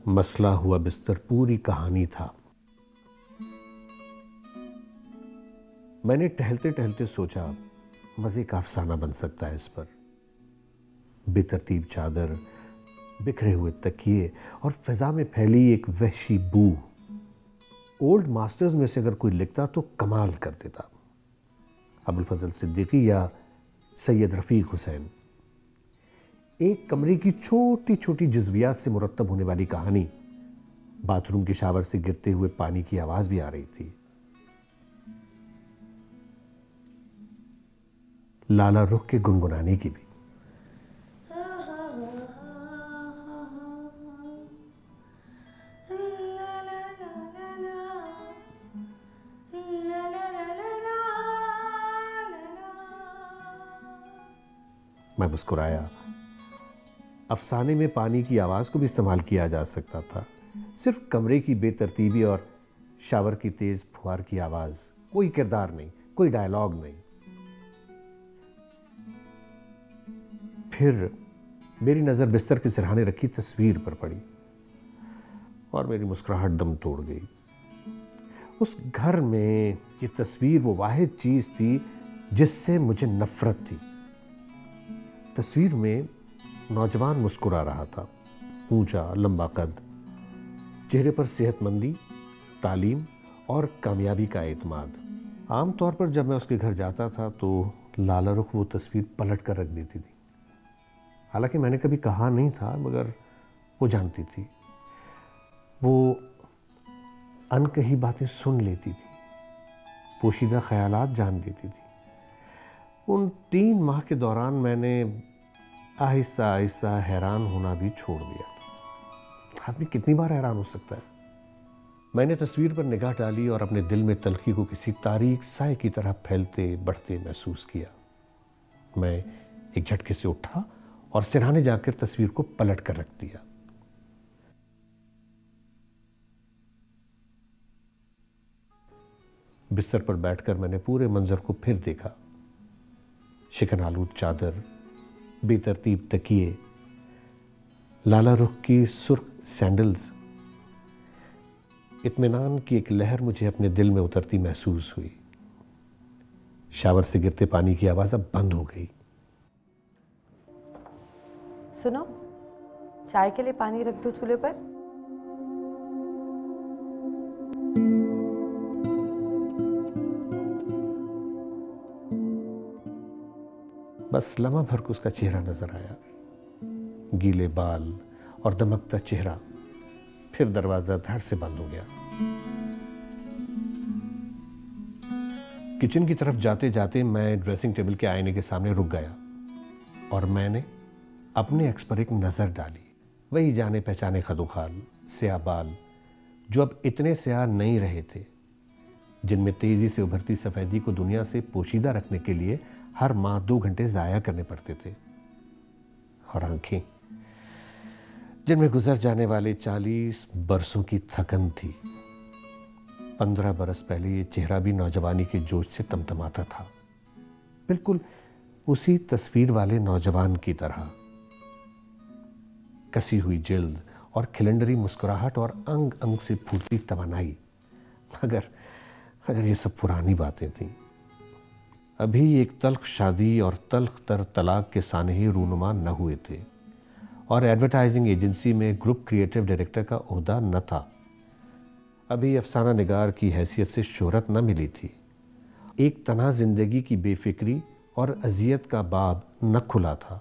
मसला हुआ बिस्तर पूरी कहानी था। मैंने टहलते टहलते सोचा मजे का अफसाना बन सकता है इस पर। बेतरतीब चादर, बिखरे हुए तकिए और फिजा में फैली एक वहशी बू। ओल्ड मास्टर्स में से अगर कोई लिखता तो कमाल कर देता। अबुल फजल सिद्दीकी या सैयद रफीक हुसैन। एक कमरे की छोटी छोटी जज्वियात से मुरत्तब होने वाली कहानी। बाथरूम के शावर से गिरते हुए पानी की आवाज भी आ रही थी। लाला रुख के गुनगुनाने की भी। मैं मुस्कुराया। अफसाने में पानी की आवाज को भी इस्तेमाल किया जा सकता था। सिर्फ कमरे की बेतरतीबी और शावर की तेज फुहार की आवाज। कोई किरदार नहीं, कोई डायलॉग नहीं। फिर मेरी नजर बिस्तर के सिरहाने रखी तस्वीर पर पड़ी और मेरी मुस्कुराहट दम तोड़ गई। उस घर में ये तस्वीर वो वाहिद चीज थी जिससे मुझे नफरत थी। तस्वीर में नौजवान मुस्कुरा रहा था। ऊंचा, लंबा कद, चेहरे पर सेहतमंदी, तालीम और कामयाबी का एतमाद। आमतौर पर जब मैं उसके घर जाता था तो लाला रुख वो तस्वीर पलट कर रख देती थी। हालांकि मैंने कभी कहा नहीं था, मगर वो जानती थी। वो अनकही बातें सुन लेती थी, पोशीदा ख्यालात जान लेती थी। उन 3 माह के दौरान मैंने आहिस्ता आहिस्ता हैरान होना भी छोड़ दिया था। आदमी कितनी बार हैरान हो सकता है। मैंने तस्वीर पर निगाह डाली और अपने दिल में तलखी को किसी तारीक साए की तरह फैलते बढ़ते महसूस किया। मैं एक झटके से उठा और सिरहाने जाकर तस्वीर को पलट कर रख दिया। बिस्तर पर बैठकर मैंने पूरे मंजर को फिर देखा। शिकन आलूद चादर, बेतरतीब तकिए, लाला रुख की सुर्ख सैंडल्स। इत्मीनान की एक लहर मुझे अपने दिल में उतरती महसूस हुई। शावर से गिरते पानी की आवाज अब बंद हो गई। सुनो, चाय के लिए पानी रख दो चूल्हे पर। बस लम्हा भर को उसका चेहरा नजर आया, गीले बाल और दमकता चेहरा। फिर दरवाजा धड़ से बंद हो गया। किचन की तरफ जाते जाते मैं ड्रेसिंग टेबल के आईने के सामने रुक गया और मैंने अपने एक्स पर एक नजर डाली। वही जाने पहचाने खदोखाल, स्याह बाल, जो अब इतने स्याह नहीं रहे थे, जिनमें तेजी से उभरती सफेदी को दुनिया से पोशीदा रखने के लिए हर माह 2 घंटे जाया करने पड़ते थे। और आंखें जिनमें गुजर जाने वाले 40 बरसों की थकन थी। 15 बरस पहले ये चेहरा भी नौजवानी के जोश से तमतमाता था, बिल्कुल उसी तस्वीर वाले नौजवान की तरह। कसी हुई जिल्द और खिलंडरी मुस्कुराहट और अंग अंग से फूटती तवानाई। मगर ये सब पुरानी बातें थीं। अभी एक तल्ख शादी और तल्ख तर तलाक के सानही रूनुमा न हुए थे और एडवर्टाइजिंग एजेंसी में ग्रुप क्रिएटिव डायरेक्टर का ओहदा न था। अभी अफसाना निगार की हैसियत से शोहरत न मिली थी। एक तन्हा जिंदगी की बेफिक्री और अजियत का बाब न खुला था।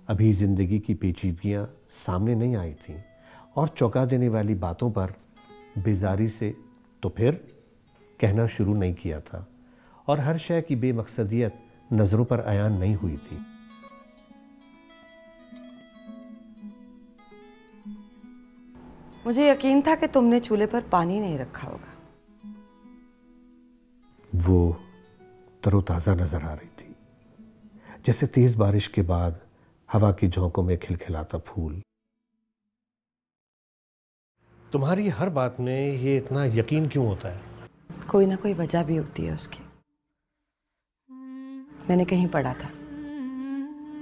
अभी जिंदगी की पेचीदगियां सामने नहीं आई थीं और चौंका देने वाली बातों पर बेजारी से तो फिर कहना शुरू नहीं किया था और हर शय की बेमकसदियत नजरों पर अयान नहीं हुई थी। मुझे यकीन था कि तुमने चूल्हे पर पानी नहीं रखा होगा। वो तरोताजा नजर आ रही थी, जैसे तेज बारिश के बाद हवा की झोंकों में खिलखिलाता फूल। तुम्हारी हर बात में ये इतना यकीन क्यों होता है? कोई ना कोई वजह भी होती है उसकी। मैंने कहीं पढ़ा था,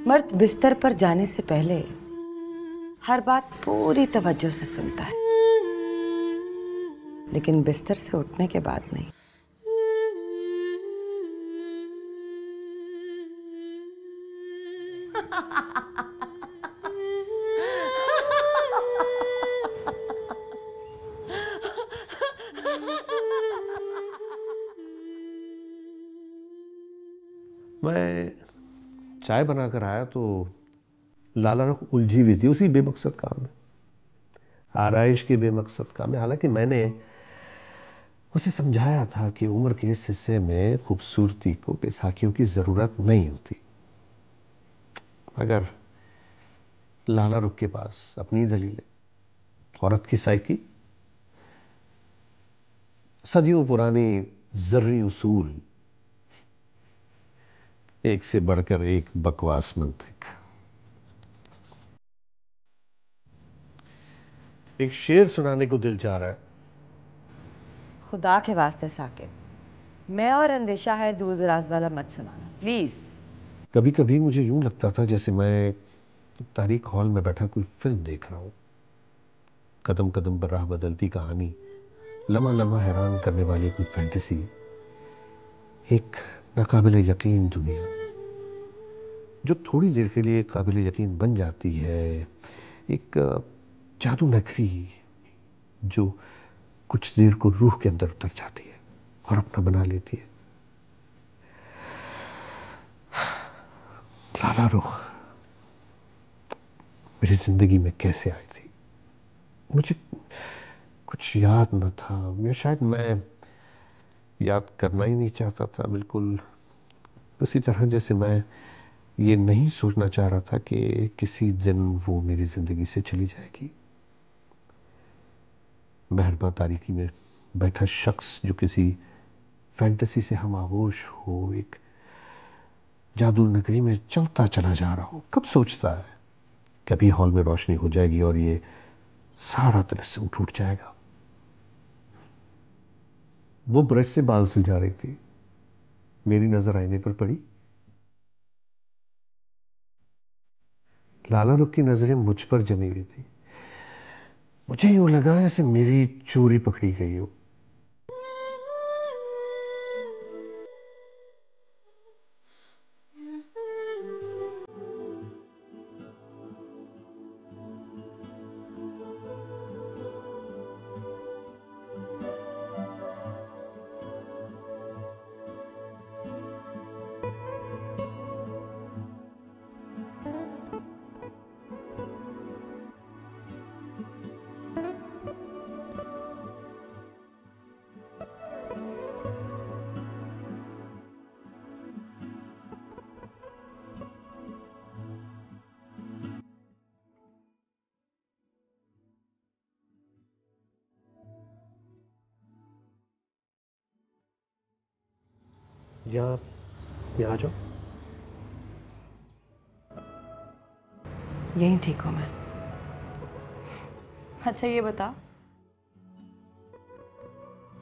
मर्द बिस्तर पर जाने से पहले हर बात पूरी तवज्जो से सुनता है, लेकिन बिस्तर से उठने के बाद नहीं। मैं चाय बनाकर आया तो लाला रुख उलझी हुई थी उसी बेमकसद काम में, आरइश के बेमकसद काम में। हालांकि मैंने उसे समझाया था कि उम्र के इस हिस्से में खूबसूरती को बेसाखियों की ज़रूरत नहीं होती, मगर लाला रुख के पास अपनी दलीलें, औरत की साइकी, सदियों पुरानी जर्री उसूल, एक से बढ़कर एक बकवास मंतिक। एक शेर सुनाने को दिल चाह रहा है। खुदा के वास्ते साकिब, मैं और अंदेशा है दूर दराज वाला मत सुनाना प्लीज। कभी कभी मुझे यूं लगता था जैसे मैं तारीख हॉल में बैठा कोई फिल्म देख रहा हूं। कदम कदम पर राह बदलती कहानी, लम्हा लम्हा हैरान करने वाली कोई फैंटेसी, एक नाकाबिले यकीन दुनिया जो थोड़ी देर के लिए काबिले यकीन बन जाती है, एक जादू नगरी जो कुछ देर को रूह के अंदर उतर जाती है और अपना बना लेती है। लाला रुख मेरी जिंदगी में कैसे आई थी मुझे कुछ याद न था, या शायद मैं याद करना ही नहीं चाहता था। बिल्कुल उसी तरह जैसे मैं ये नहीं सोचना चाह रहा था कि किसी दिन वो मेरी जिंदगी से चली जाएगी। मेहरबा तारीकी में बैठा शख्स जो किसी फैंटेसी से हम आगोश हो, एक जादू नगरी में चलता चला जा रहा हो, कब सोचता है कभी हॉल में रोशनी हो जाएगी और ये सारा दृश्य टूट जाएगा। वो ब्रश से बाल सुलझा रही थी, मेरी नजर आईने पर पड़ी। लाला रुख की नजरें मुझ पर जमी हुई थी। मुझे यूं लगा जैसे मेरी चोरी पकड़ी गई हो। यहाँ यहाँ जाओ। यहीं ठीक हूं मैं। अच्छा ये बता,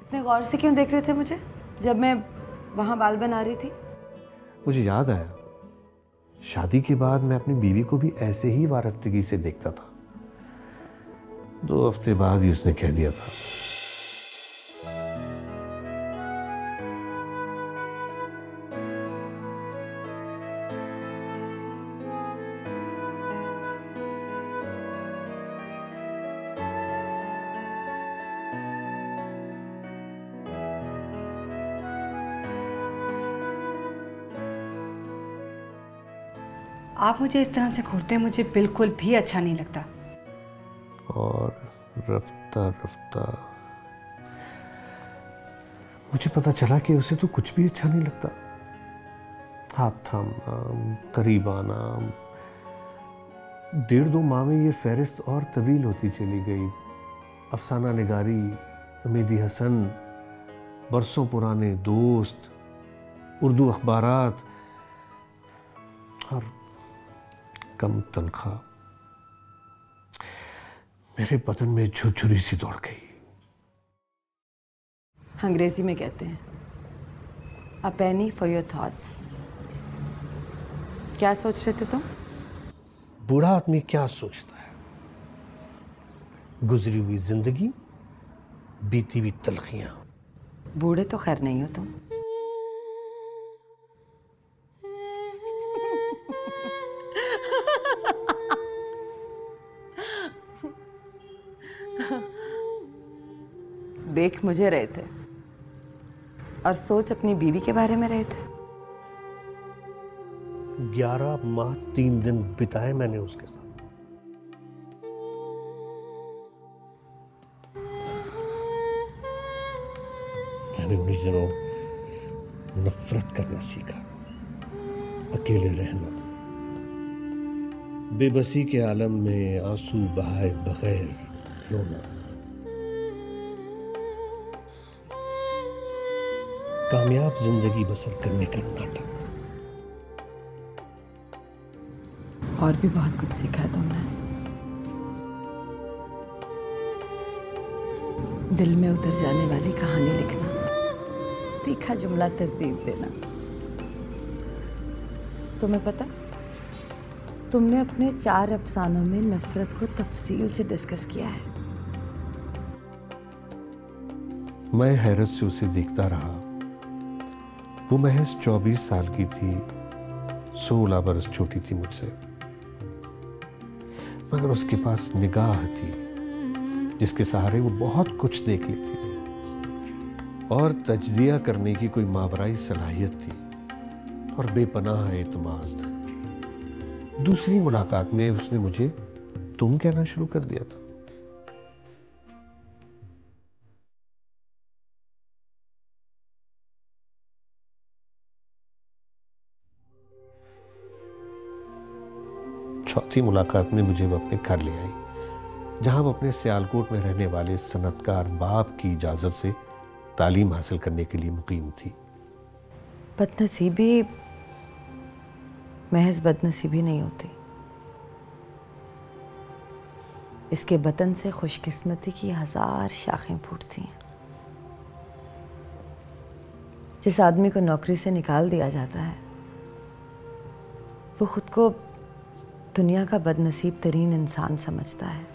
इतने गौर से क्यों देख रहे थे मुझे जब मैं वहां बाल बना रही थी? मुझे याद आया, शादी के बाद मैं अपनी बीवी को भी ऐसे ही वारफ्तगी से देखता था। 2 हफ्ते बाद ही उसने कह दिया था। आप मुझे इस तरह से घूरते हैं, मुझे बिल्कुल भी अच्छा नहीं लगता। और रफ्ता रफ्ता मुझे पता चला कि उसे तो कुछ भी अच्छा नहीं लगता। हाथ थामना, करीब आना, 1.5-2 माह में ये फहरिस्त और तवील होती चली गई। अफसाना निगारी, मेहदी हसन, बरसों पुराने दोस्त, उर्दू अखबारात और कम तनख्वाह। मेरे बदन में झुरझुरी सी दौड़ गई। अंग्रेजी में कहते हैं अ पेनी फॉर योर थॉट्स। क्या सोच रहे थे तुम? बूढ़ा आदमी क्या सोचता है? गुजरी हुई जिंदगी, बीती हुई तलखियां। बूढ़े तो खैर नहीं हो तुम। देख मुझे रहे थे और सोच अपनी बीवी के बारे में रहे थे। 11 माह 3 दिन बिताए मैंने उसके साथ। मैंने उन्हीं दिनों नफरत करना सीखा, अकेले रहना, बेबसी के आलम में आंसू बहाए बगैर रोना, कामयाब जिंदगी बसर करने का नाटक। और भी बहुत कुछ सीखा है तुमने। दिल में उतर जाने वाली कहानी लिखना, तीखा जुमला तरतीब देना। तुम्हें पता, तुमने अपने 4 अफसानों में नफरत को तफसील से डिस्कस किया है। मैं हैरत से उसे देखता रहा। वो महज 24 साल की थी, 16 बरस छोटी थी मुझसे, मगर उसके पास निगाह थी जिसके सहारे वो बहुत कुछ देख लेती थी और तज्जिया करने की कोई मावराई सलाहियत थी और बेपनाह एतमाद। दूसरी मुलाकात में उसने मुझे तुम कहना शुरू कर दिया था। चौथी मुलाकात में मुझे वो अपने घर ले आई, जहां वो अपने सियालकोट में रहने वाले सनतकार बाप की इजाजत से तालीम हासिल करने के लिए मुकीम थी। बदनसीबी महज बदनसीबी नहीं होती, इसके बतन से खुशकिस्मती की 1000 शाखें फूटती हैं। जिस आदमी को नौकरी से निकाल दिया जाता है वो खुद को दुनिया का बदनसीब तरीन इंसान समझता है,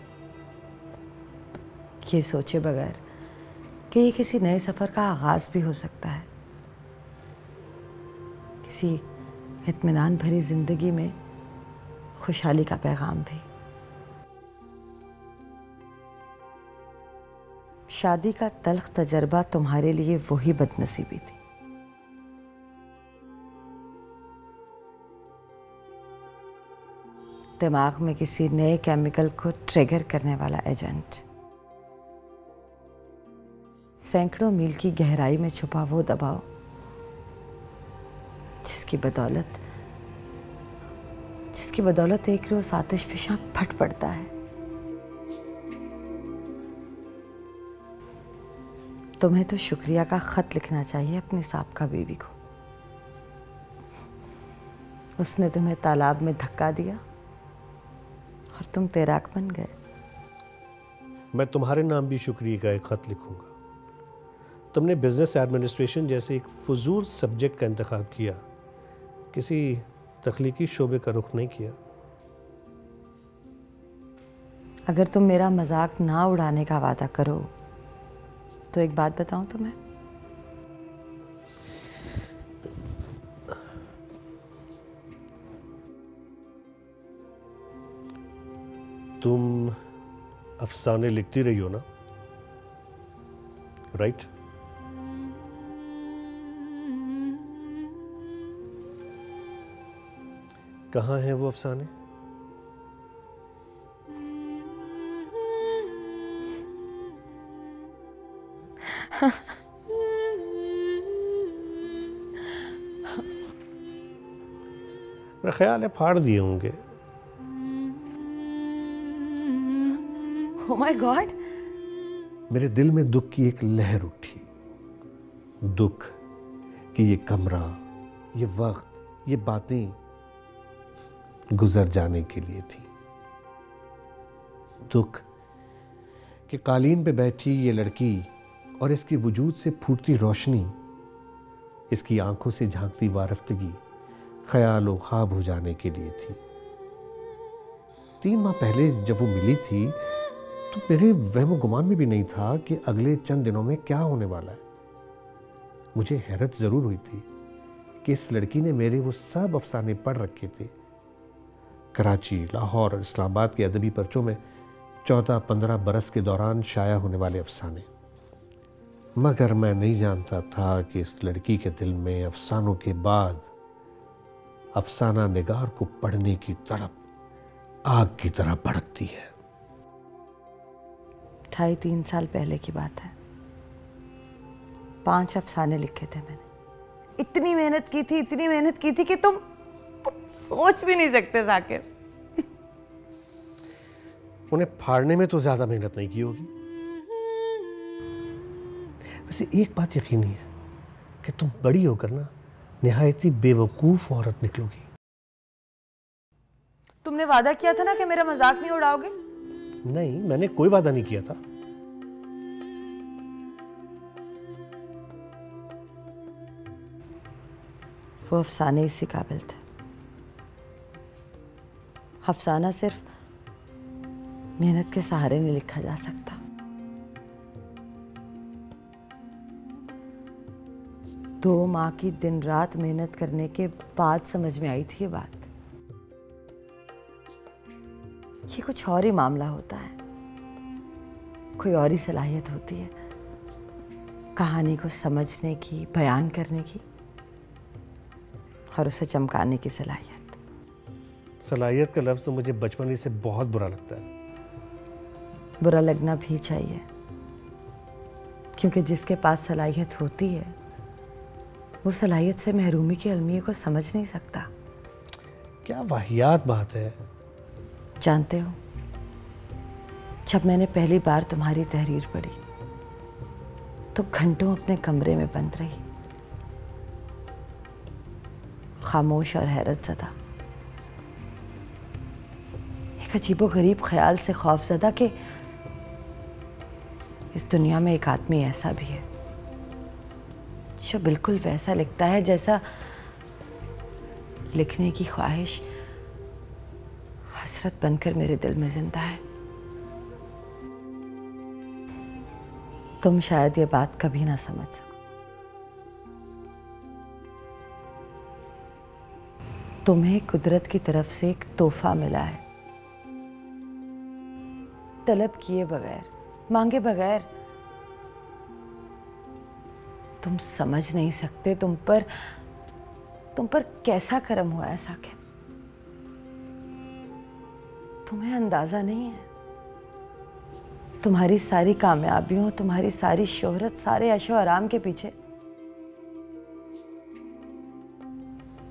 ये सोचे बगैर कि ये किसी नए सफ़र का आगाज़ भी हो सकता है, किसी इत्मीनान भरी ज़िंदगी में खुशहाली का पैगाम भी। शादी का तल्ख तजर्बा तुम्हारे लिए वही बदनसीबी थी। दिमाग में किसी नए केमिकल को ट्रिगर करने वाला एजेंट, सैकड़ों मील की गहराई में छुपा वो दबाव जिसकी बदौलत एक रोज आतिशफिशां फट पड़ता है। तुम्हें तो शुक्रिया का खत लिखना चाहिए अपनी साबका बीवी को। उसने तुम्हें तालाब में धक्का दिया और तुम तैराक बन गए। मैं तुम्हारे नाम भी शुक्रिया का एक खत लिखूंगा। तुमने बिजनेस एडमिनिस्ट्रेशन जैसे एक फजूल सब्जेक्ट का इंतखाब किया, किसी तख्लीकी शोबे का रुख नहीं किया। अगर तुम मेरा मजाक ना उड़ाने का वादा करो तो एक बात बताऊं तुम्हें, तुम अफसाने लिखती रही हो ना, राइट? कहाँ हैं वो अफसाने? मेरा ख्याल है फाड़ दिए होंगे। Oh my God! मेरे दिल में दुख की एक लहर उठी। दुख कि ये कमरा, ये वक्त, ये बातें गुजर जाने के लिए थी। दुख कि कालीन पे बैठी ये लड़की और इसकी वजूद से फूटती रोशनी, इसकी आंखों से झांकती वारफ्तगी ख्याल और ख्वाब हो जाने के लिए थी। 3 माह पहले जब वो मिली थी तो मेरे वहम गुमान में भी नहीं था कि अगले चंद दिनों में क्या होने वाला है। मुझे हैरत जरूर हुई थी कि इस लड़की ने मेरे वो सब अफसाने पढ़ रखे थे, कराची, लाहौर और इस्लामाबाद के अदबी पर्चों में 14-15 बरस के दौरान शाया होने वाले अफसाने। मगर मैं नहीं जानता था कि इस लड़की के दिल में अफसानों के बाद अफसाना निगार को पढ़ने की तड़प आग की तरह भड़कती है। 2.5-3 साल पहले की बात है। 5 अफसाने लिखे थे मैंने। इतनी मेहनत की थी कि तुम सोच भी नहीं सकते जाकिर। उन्हें फाड़ने में तो ज्यादा मेहनत नहीं की होगी। वैसे एक बात यकीनी है कि तुम बड़ी होकर ना निहायती बेवकूफ औरत निकलोगी। तुमने वादा किया था ना कि मेरा मजाक नहीं उड़ाओगे। नहीं, मैंने कोई वादा नहीं किया था। वो अफसाने इसी काबिल थे। अफसाना सिर्फ मेहनत के सहारे नहीं लिखा जा सकता। दो माह की दिन रात मेहनत करने के बाद समझ में आई थी ये बात। ये कुछ और ही मामला होता है, कोई और ही सलाहियत होती है कहानी को समझने की, बयान करने की और उसे चमकाने की सलाहियत। सलाहियत का लफ्ज़ तो मुझे बचपन ही से बहुत बुरा लगता है। बुरा लगना भी चाहिए, क्योंकि जिसके पास सलाहियत होती है वो सलाहियत से महरूमी की अलमिये को समझ नहीं सकता। क्या वाहियात बात है। जानते हो, जब मैंने पहली बार तुम्हारी तहरीर पढ़ी तो घंटों अपने कमरे में बंद रही, खामोश और हैरत ज़दा, एक अजीबोगरीब ख्याल से खौफज़दा कि इस दुनिया में एक आदमी ऐसा भी है जो बिल्कुल वैसा लिखता है जैसा लिखने की ख्वाहिश हसरत बनकर मेरे दिल में जिंदा है। तुम शायद ये बात कभी ना समझ सको। तुम्हें कुदरत की तरफ से एक तोहफा मिला है, तलब किए बगैर, मांगे बगैर। तुम समझ नहीं सकते तुम पर कैसा करम हुआ है साकिब। तुम्हें अंदाजा नहीं है। तुम्हारी सारी कामयाबियों, तुम्हारी सारी शोहरत, सारे ऐशो आराम के पीछे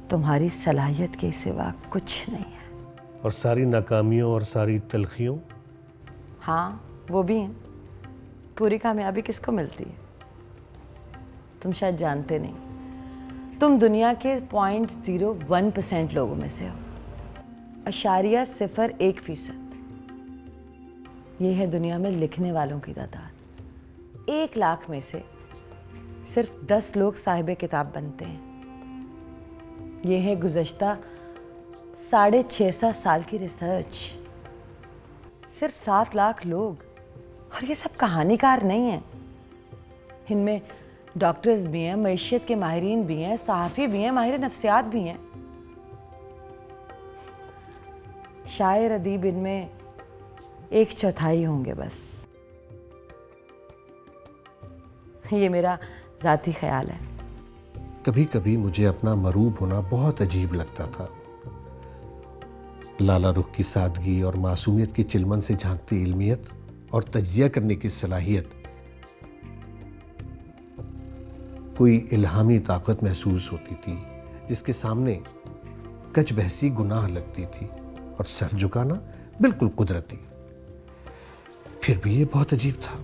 तुम्हारी सलाहियत के सिवा कुछ नहीं है। और सारी नाकामियों और सारी तलखियों? हाँ, वो भी हैं। पूरी कामयाबी किसको मिलती है? तुम शायद जानते नहीं। तुम दुनिया के 0.01% लोगों में से हो, 0.01%। ये है दुनिया में लिखने वालों की तादाद। 1 लाख में से सिर्फ 10 लोग साहिब किताब बनते हैं। ये है गुज़श्ता 650 साल की रिसर्च। सिर्फ 7 लाख लोग, और ये सब कहानीकार नहीं हैं। इनमें डॉक्टर्स भी हैं, मईशत के माहिरीन भी हैं, सहाफ़ी भी हैं, माहिर नफ्सियात भी हैं, शायर अदीब इनमें 1/4 होंगे बस। ये मेरा ज़ाती ख्याल है। कभी कभी मुझे अपना मरूब होना बहुत अजीब लगता था। लाला रुख की सादगी और मासूमियत की चिलमन से झांकती इल्मियत और तज्जिया करने की सलाहियत कोई इल्हामी ताकत महसूस होती थी जिसके सामने कच बहसी गुनाह लगती थी और सर झुकाना बिल्कुल कुदरती। फिर भी ये बहुत अजीब था।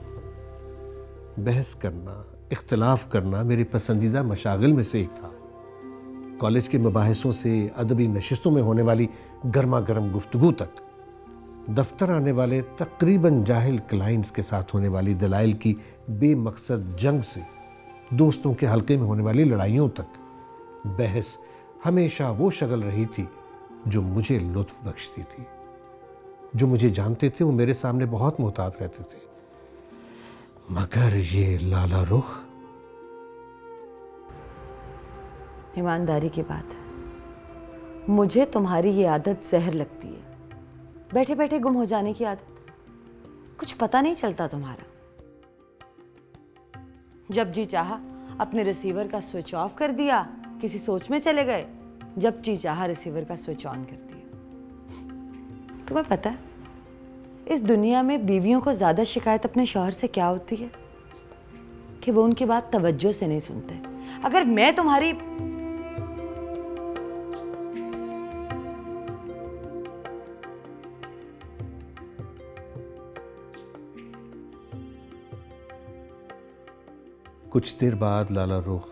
बहस करना, इख्तिलाफ करना मेरे पसंदीदा मशागिल में से एक था। कॉलेज के मबाहिसों से अदबी नशिस्तों में होने वाली गर्मा गर्म गुफ्तगू तक, दफ्तर आने वाले तकरीबन जाहिल क्लाइंट्स के साथ होने वाली दलाइल की बेमकसद जंग से दोस्तों के हल्के में होने वाली लड़ाइयों तक, बहस हमेशा वो शगल रही थी जो मुझे लुत्फ बख्शती थी। जो मुझे जानते थे वो मेरे सामने बहुत मोहतात रहते थे, मगर ये लाला रुख। ईमानदारी की बात है, मुझे तुम्हारी ये आदत जहर लगती है, बैठे बैठे गुम हो जाने की आदत। कुछ पता नहीं चलता तुम्हारा। जब जी चाहा अपने रिसीवर का स्विच ऑफ कर दिया, किसी सोच में चले गए, जब जी चाहा रिसीवर का स्विच ऑन कर दिया। तुम्हें पता है इस दुनिया में बीवियों को ज्यादा शिकायत अपने शौहर से क्या होती है? कि वो उनकी बात तवज्जो से नहीं सुनते। अगर मैं तुम्हारी कुछ देर बाद लाला रुख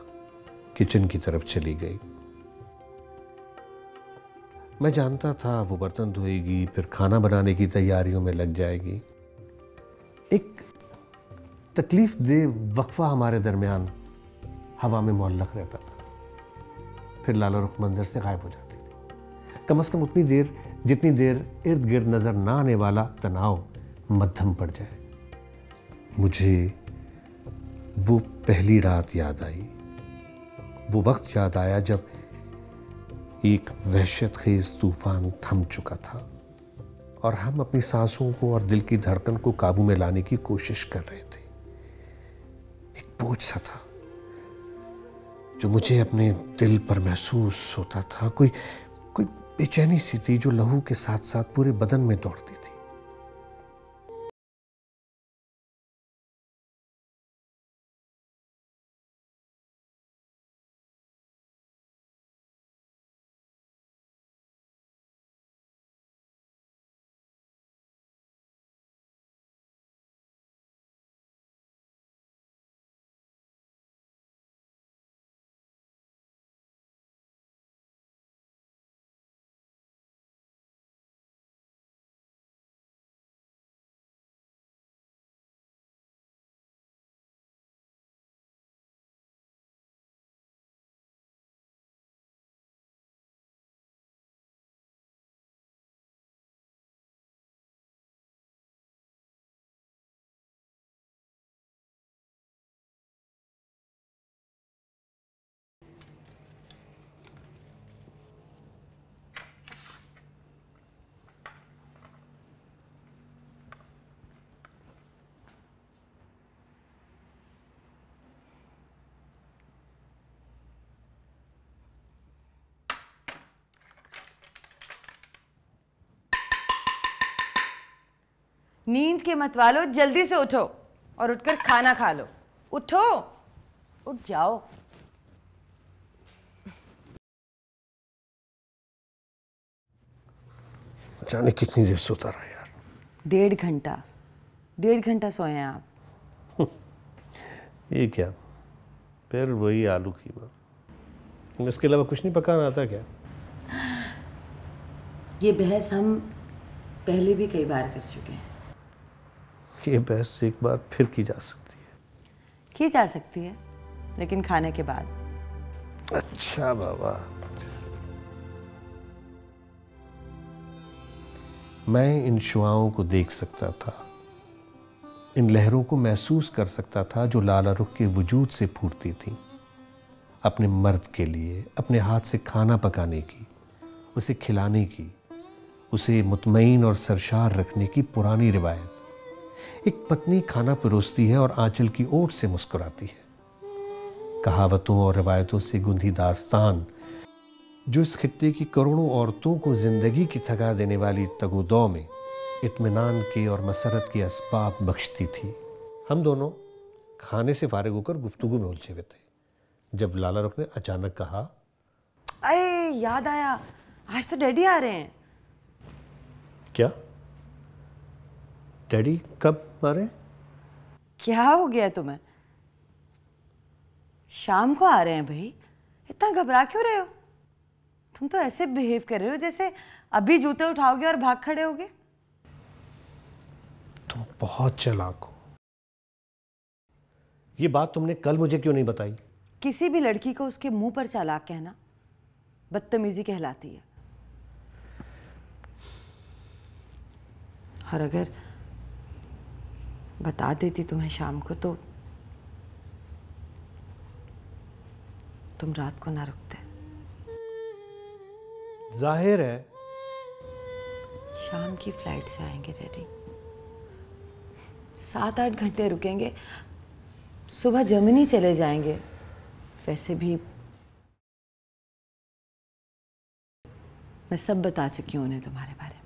किचन की तरफ चली गई। मैं जानता था वो बर्तन धोएगी, फिर खाना बनाने की तैयारियों में लग जाएगी। एक तकलीफ दे वक्फा हमारे दरमियान हवा में मुअल्लक रहता था, फिर लाला रुख मंजर से गायब हो जाती थी। कम से कम उतनी देर जितनी देर इर्द गिर्द नजर ना आने वाला तनाव मध्यम पड़ जाए। मुझे वो पहली रात याद आई, वो वक्त याद आया जब एक वहशत खेज तूफान थम चुका था और हम अपनी सांसों को और दिल की धड़कन को काबू में लाने की कोशिश कर रहे थे। एक बोझ सा था जो मुझे अपने दिल पर महसूस होता था, कोई बेचैनी सी थी जो लहू के साथ साथ पूरे बदन में दौड़ती थी। नींद के मतवालो, जल्दी से उठो और उठकर खाना खा लो। उठो, उठ जाओ। जाने कितनी देर सोता रहा यार। 1.5 घंटा सोए हैं आप। ये क्या, फिर वही आलू कीमा, इसके अलावा कुछ नहीं पकाना आता क्या? ये बहस हम पहले भी कई बार कर चुके हैं। ये बहस एक बार फिर की जा सकती है। की जा सकती है, लेकिन खाने के बाद। अच्छा बाबा। मैं इन शुआओं को देख सकता था, इन लहरों को महसूस कर सकता था जो लाला रुख के वजूद से फूटती थी। अपने मर्द के लिए अपने हाथ से खाना पकाने की, उसे खिलाने की, उसे मुतमईन और सरशार रखने की पुरानी रिवायत। एक पत्नी खाना परोसती है और आंचल की ओट से मुस्कुराती है। कहावतों और रिवायतों से गुंधी दास्तान जो इस खित्ते की करोड़ों औरतों को जिंदगी की थका देने वाली तगोदौ में इत्मीनान के और मसरत के असबाब बख्शती थी। हम दोनों खाने से फारिग होकर गुफ्तगू में उलझे हुए थे जब लाला रुख ने अचानक कहा, अरे याद आया, आज तो डैडी आ रहे हैं। क्या? डैडी कब आ रहे हैं? क्या हो गया तुम्हें? शाम को आ रहे हैं भाई, इतना घबरा क्यों रहे हो? तुम तो ऐसे बिहेव कर रहे हो जैसे अभी जूते उठाओगे और भाग खड़े होगे। तुम बहुत चालाक हो। ये बात तुमने कल मुझे क्यों नहीं बताई? किसी भी लड़की को उसके मुंह पर चालाक कहना बदतमीजी कहलाती है। और अगर बता देती तुम्हें शाम को तो तुम रात को ना रुकते। जाहिर है शाम की फ्लाइट से आएंगे डैडी, 7-8 घंटे रुकेंगे, सुबह जर्मनी चले जाएंगे। वैसे भी मैं सब बता चुकी हूँ उन्हें तुम्हारे बारे में।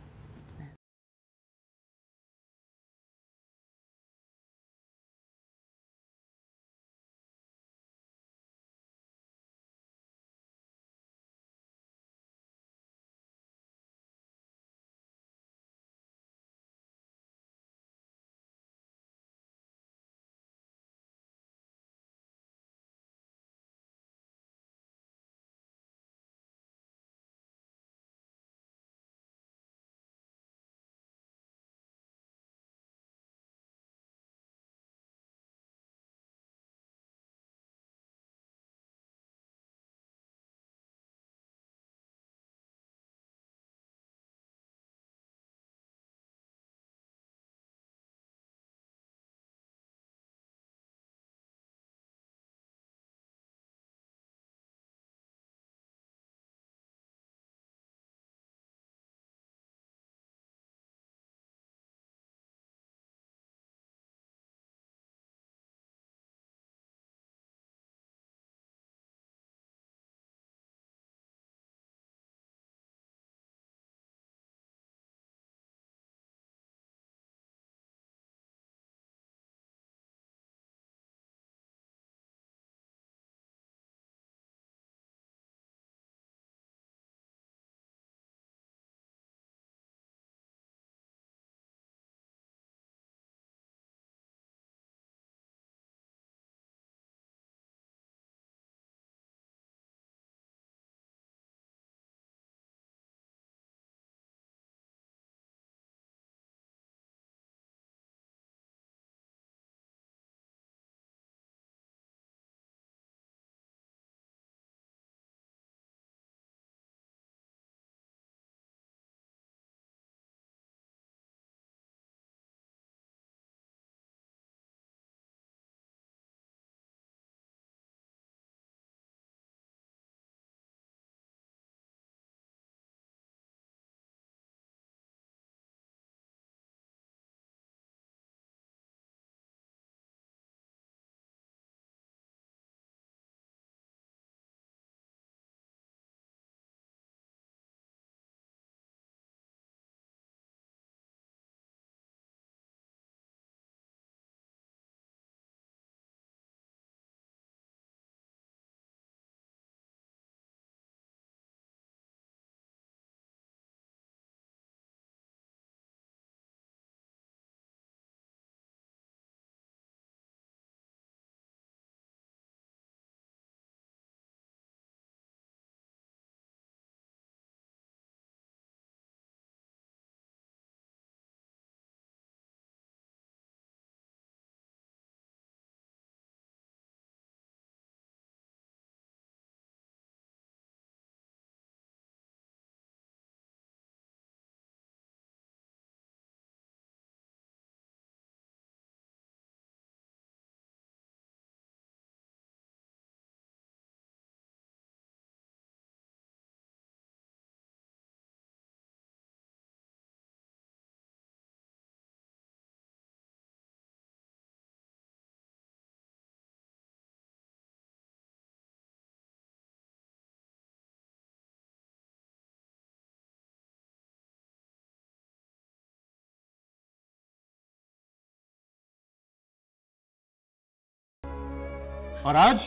और आज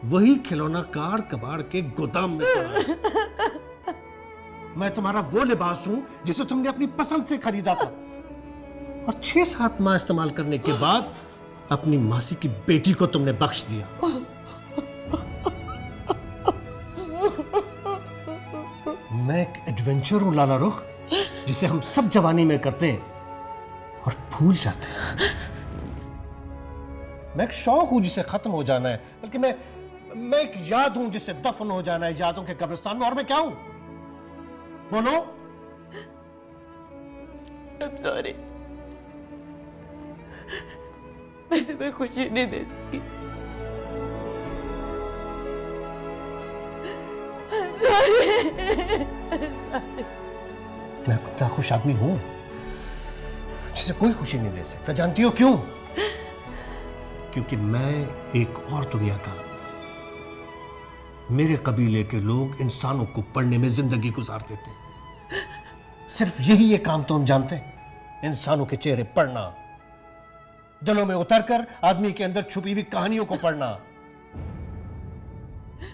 वही खिलौना कार कबाड़ के गोदाम में पड़ा है। मैं तुम्हारा वो लिबास हूं जिसे तुमने अपनी पसंद से खरीदा था और 6-7 माह इस्तेमाल करने के बाद अपनी मासी की बेटी को तुमने बख्श दिया। मैं एक एडवेंचर हूं लाला रुख, जिसे हम सब जवानी में करते हैं और भूल जाते हैं। मैं एक शौक हूं जिसे खत्म हो जाना है, बल्कि मैं एक याद हूं जिसे दफन हो जाना है यादों के कब्रिस्तान में। और मैं क्या हूं? बोलो। सॉरी, मैं तुम्हें खुशी नहीं दे सकी। मैं इतना खुश आदमी हूं जिसे कोई खुशी नहीं दे सकता। जानती हो क्यों? क्योंकि मैं एक और दुनिया का आदमी। मेरे कबीले के लोग इंसानों को पढ़ने में जिंदगी गुजारते थे। सिर्फ यही ये काम तो हम जानते हैं, इंसानों के चेहरे पढ़ना, दिलों में उतरकर आदमी के अंदर छुपी हुई कहानियों को पढ़ना।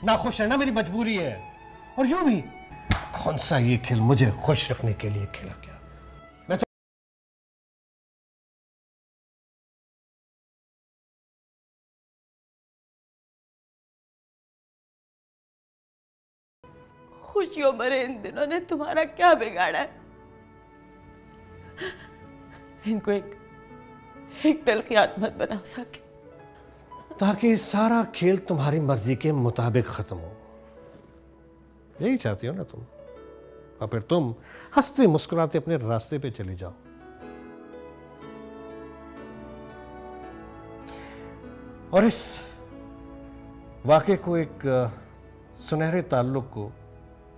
नाखुश रहना मेरी मजबूरी है। और यूं भी कौन सा ये खेल मुझे खुश रखने के लिए खेला गया? मैं तो खुशियों भरे इन दिनों ने तुम्हारा क्या बिगाड़ा है? इनको एक तलखियात मत बनाओ साकिब, ताकि सारा खेल तुम्हारी मर्जी के मुताबिक खत्म हो। यही चाहती हो ना तुम? और फिर तुम हंसते मुस्कुराते अपने रास्ते पे चली जाओ। और इस वाक़े को, एक सुनहरे ताल्लुक को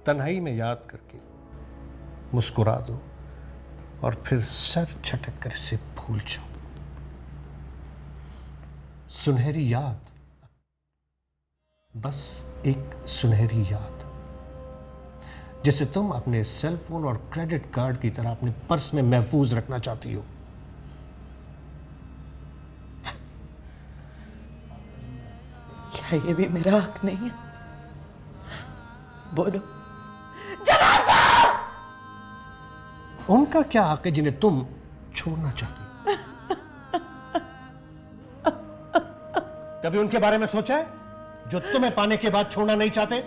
तन्हाई में याद करके मुस्कुरा दो और फिर सर झटक कर इसे भूल जाओ। सुनहरी याद, बस एक सुनहरी याद, जिसे तुम अपने सेल फोन और क्रेडिट कार्ड की तरह अपने पर्स में महफूज रखना चाहती हो। क्या ये भी मेरा हक नहीं है? बोलो, उनका क्या हक है जिन्हें तुम छोड़ना चाहती हो? कभी उनके बारे में सोचा है जो तुम्हें पाने के बाद छोड़ना नहीं चाहते?